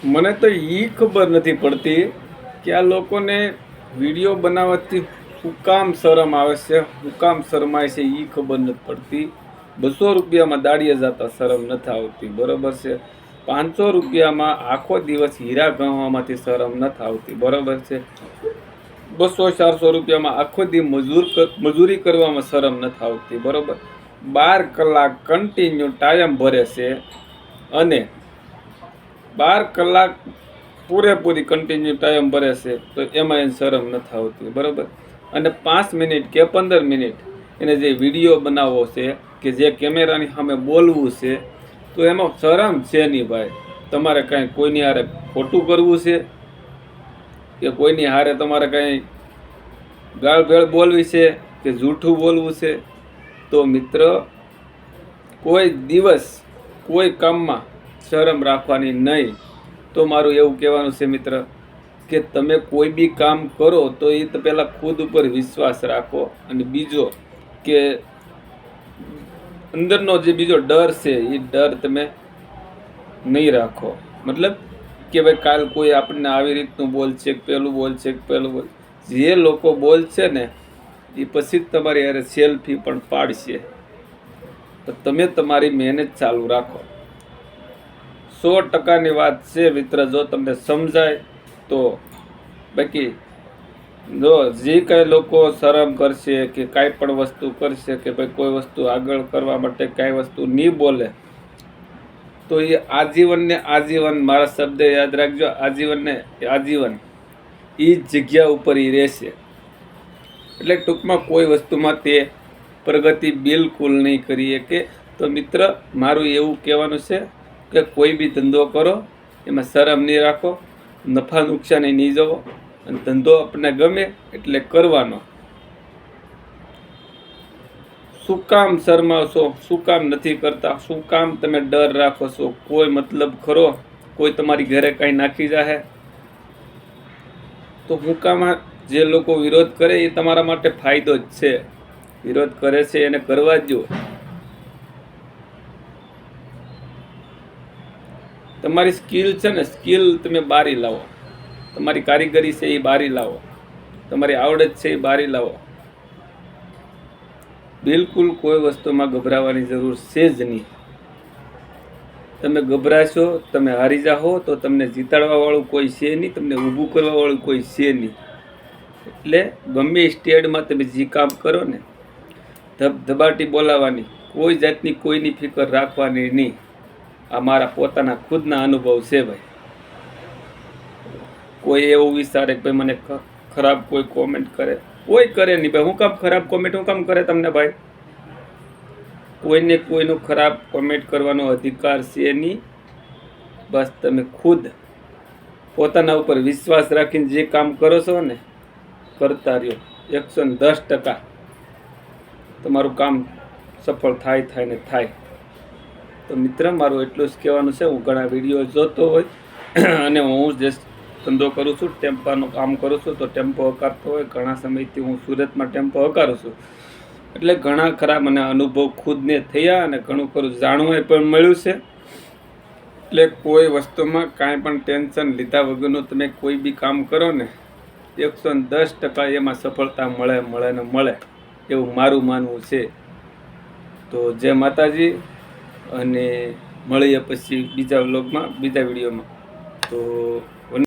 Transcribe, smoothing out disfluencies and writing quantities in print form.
મને તો ખબર નથી પડતી કે આ લોકોને વિડીયો બનાવવાથી શું કામ શરમ આવે છે, શું કામ શરમાય છે, ખબર નથી પડતી. 200 રૂપિયામાં દાડિયા જતા શરમ નથી આવતી, બરોબર છે. 500 રૂપિયામાં આખો દિવસ હીરા ગણવામાંથી શરમ નથી આવતી, બરોબર છે. 200-400 રૂપિયામાં આખો દી મજૂરી કરવામાં શરમ નથી આવતી, બરોબર. 12 કલાક કન્ટિન્યુ ટાઈમ ભરે છે અને 12 કલાક પૂરેપૂરી કન્ટિન્યુ ટાઈમ ભરે છે, તો એમાં એને શરમ નથી આવતી, બરાબર. અને 5 મિનિટ કે 15 મિનિટ એને જે વિડીયો બનાવવો છે કે જે કેમેરાની સામે બોલવું છે, તો એમાં શરમ છે નહીં ભાઈ. તમારે કાંઈ કોઈની હારે ખોટું કરવું છે કે કોઈની હારે તમારે કાંઈ ગાળભેળ બોલવી છે કે જૂઠું બોલવું છે, તો મિત્ર કોઈ દિવસ કોઈ કામમાં શરમ રાખવાની નહીં. તો મારું એવું કહેવાનું છે મિત્ર કે તમે કોઈ બી કામ કરો તો એ તો પહેલાં ખુદ ઉપર વિશ્વાસ રાખો, અને બીજો કે અંદરનો જે બીજો ડર છે એ ડર તમે નહીં રાખો. મતલબ કે ભાઈ કાલ કોઈ આપણને આવી રીતનું બોલશે, પેલું બોલશે, પેલું બોલ, જે લોકો બોલશે ને એ પછી તમારી યારે સેલ્ફી પણ પાડશે. તો તમે તમારી મહેનત ચાલુ રાખો. 100%ની વાત છે મિત્ર, જો તમને સમજાય તો. બાકી જો જે કાંઈ લોકો શરમ કરશે કે કાંઈ પણ વસ્તુ કરશે કે ભાઈ કોઈ વસ્તુ આગળ કરવા માટે કાંઈ વસ્તુ નહીં બોલે, તો એ આજીવન, મારા શબ્દ યાદ રાખજો, આજીવન એ જગ્યા ઉપર એ રહેશે. એટલે ટૂંકમાં કોઈ વસ્તુમાં તે પ્રગતિ બિલકુલ નહીં કરીએ કે. તો મિત્ર મારું એવું કહેવાનું છે કે કોઈ બી ધંધો કરો એમાં શરમ નહીં રાખો, નફા નુકસાની નહીં જવો, અને ધંધો આપણને ગમે એટલે કરવાનો. શું કામ શરમાવશો, શું કામ નથી કરતા, શું કામ તમે ડર રાખો છો? કોઈ મતલબ ખરો? કોઈ તમારી ઘરે કાંઈ નાખી જાહે તો હું કામ? જે લોકો વિરોધ કરે એ તમારા માટે ફાયદો જ છે. વિરોધ કરે છે એને કરવા જ જો. તમારી સ્કિલ છે ને, સ્કિલ તમે બારી લાવો. તમારી કારીગરી છે એ બારી લાવો. તમારી આવડત છે એ બારી લાવો. બિલકુલ કોઈ વસ્તુમાં ગભરાવાની જરૂર છે જ નહીં. તમે ગભરાશો, તમે હારી જાઓ તો તમને જીતાડવાવાળું કોઈ છે નહીં, તમને ઊભું કરવાવાળું કોઈ છે નહીં. એટલે ગમે સ્ટેડમાં તમે જે કામ કરો ને, ધબધબાટી બોલાવાની, કોઈ જાતની કોઈની ફિકર રાખવાની નહીં. આ મારા પોતાના ખુદના અનુભવ છે ભાઈ. કોઈ એવું વિચારે કે ભાઈ મને ખરાબ કોઈ કોમેન્ટ કરે, કોઈ કરે નહીં ભાઈ. હું કામ ખરાબ કોમેન્ટ હું કામ કરે તમને ભાઈ? કોઈને કોઈનું ખરાબ કોમેન્ટ કરવાનો અધિકાર છે નહીં. બસ તમે ખુદ પોતાના ઉપર વિશ્વાસ રાખીને જે કામ કરો છો ને, કરતા રહ્યો. 110% તમારું કામ સફળ થાય ને થાય. તો મિત્ર મારું એટલું જ કહેવાનું છે. હું ઘણા વિડીયો જોતો હોય અને હું જે ધંધો કરું છું, ટેમ્પાનું કામ કરું છું, તો ટેમ્પો હકારતો હોય. ઘણા સમયથી હું સુરતમાં ટેમ્પો હકારું છું, એટલે ઘણા ખરા મને અનુભવ ખુદને થયા અને ઘણું ખરું જાણવા પણ મળ્યું છે. એટલે કોઈ વસ્તુમાં કાંઈ પણ ટેન્શન લીધા વગરનું તમે કોઈ બી કામ કરો ને, 110% એમાં સફળતા મળે એવું મારું માનવું છે. તો જય માતાજી, અને મળીએ પછી બીજા વ્લોગમાં, બીજા વિડીયોમાં. તો